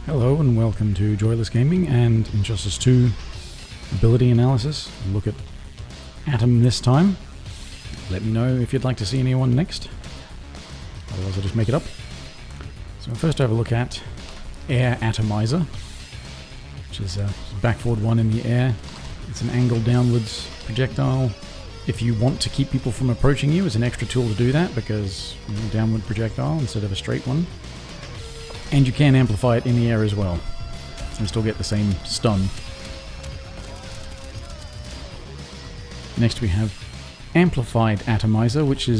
Hello and welcome to Joyless Gaming and Injustice 2 ability analysis. Look at Atom this time. Let me know if you'd like to see anyone next. Otherwise I'll just make it up. So first I have a look at Air Atomizer, which is a back forward one in the air. It's an angled downwards projectile. If you want to keep people from approaching you, it's an extra tool to do that because downward projectile instead of a straight one. And you can amplify it in the air as well, and still get the same stun. Next we have Amplified Atomiser, which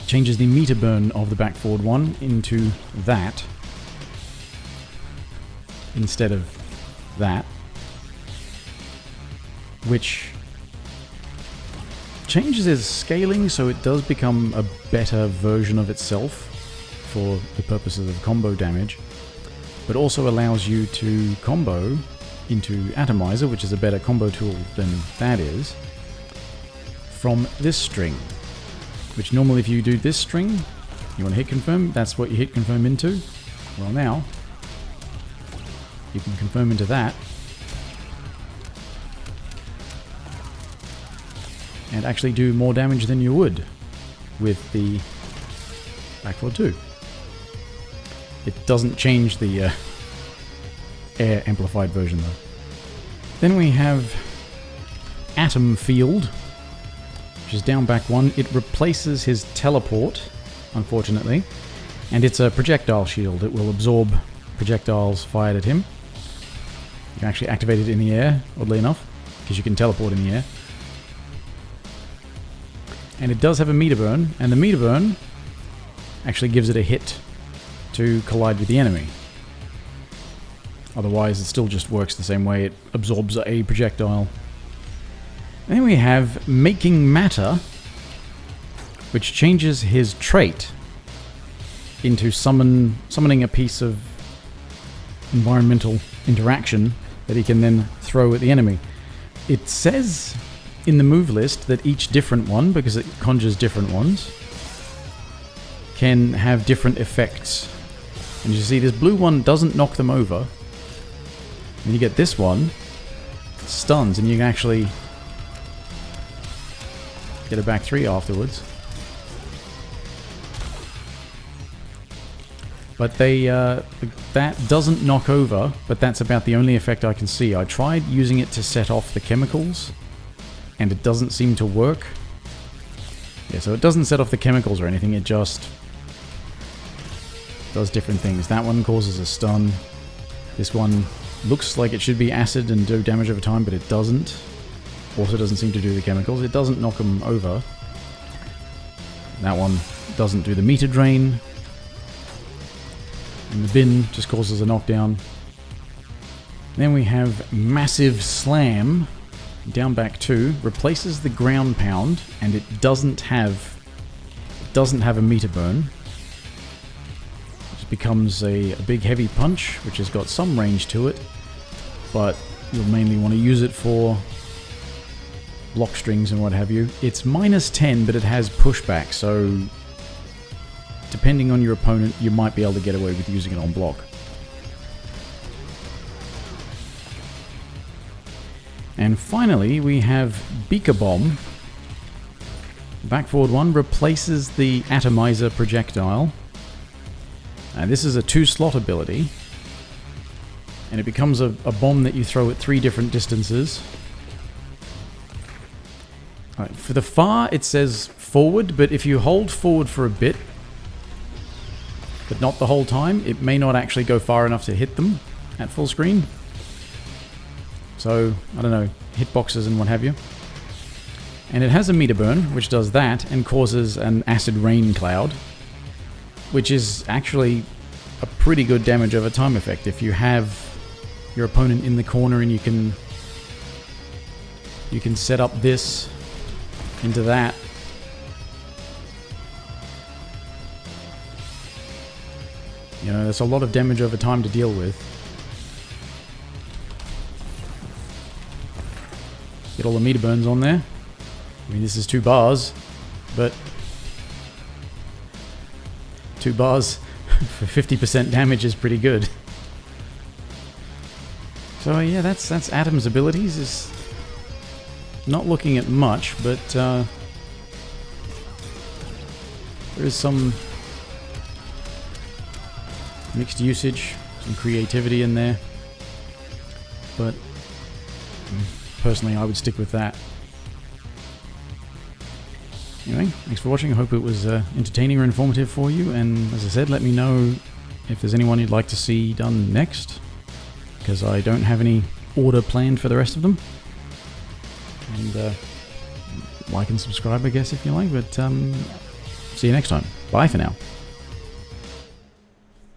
changes the meter burn of the back forward one into that, instead of that, which changes its scaling so it does become a better version of itself for the purposes of combo damage, but also allows you to combo into Atomizer, which is a better combo tool than that is, from this string, which normally if you do this string, you want to hit confirm, that's what you hit confirm into. Well now, you can confirm into that, and actually do more damage than you would with the back forward 2. It doesn't change the air amplified version though. Then we have Atom Field, which is down back one. It replaces his teleport, unfortunately, and it's a projectile shield. It will absorb projectiles fired at him. You can actually activate it in the air, oddly enough, because you can teleport in the air. And it does have a meter burn, and the meter burn actually gives it a hit to collide with the enemy. Otherwise it still just works the same way, it absorbs a projectile. Then we have Making Matter, which changes his trait into summoning a piece of environmental interaction that he can then throw at the enemy. It says in the move list that each different one, because it conjures different ones, can have different effects. And you see this blue one doesn't knock them over. And you get this one, stuns, and you can actually get a back 3 afterwards. But that doesn't knock over, but that's about the only effect I can see. I tried using it to set off the chemicals, and it doesn't seem to work. Yeah, so it doesn't set off the chemicals or anything, it just does different things. That one causes a stun. This one looks like it should be acid and do damage over time, but it doesn't. Also doesn't seem to do the chemicals. It doesn't knock them over. That one doesn't do the meter drain. And the bin just causes a knockdown. Then we have Massive Slam, down back 2, replaces the ground pound, and it doesn't have a meter burn. Becomes a big heavy punch, which has got some range to it, but you'll mainly want to use it for block strings and what have you. It's -10, but it has pushback, so depending on your opponent, you might be able to get away with using it on block. And finally, we have Beaker Bomb. Back forward one replaces the Atomizer projectile. This is a 2-slot ability, and it becomes a bomb that you throw at 3 different distances. Right, for the far, it says forward, but if you hold forward for a bit, but not the whole time, it may not actually go far enough to hit them at full screen. So, I don't know, hitboxes and what have you. And it has a meter burn, which does that, and causes an acid rain cloud, which is actually a pretty good damage over time effect. If you have your opponent in the corner and you can set up this into that. You know, there's a lot of damage over time to deal with. Get all the meter burns on there. I mean, this is 2 bars, but 2 bars for 50% damage is pretty good. So yeah, that's Atom's abilities. Is not looking at much, but there is some mixed usage, some creativity in there. But personally, I would stick with that. Anyway, thanks for watching. I hope it was entertaining or informative for you. And as I said, let me know if there's anyone you'd like to see done next, because I don't have any order planned for the rest of them. And like and subscribe, I guess, if you like. But see you next time. Bye for now.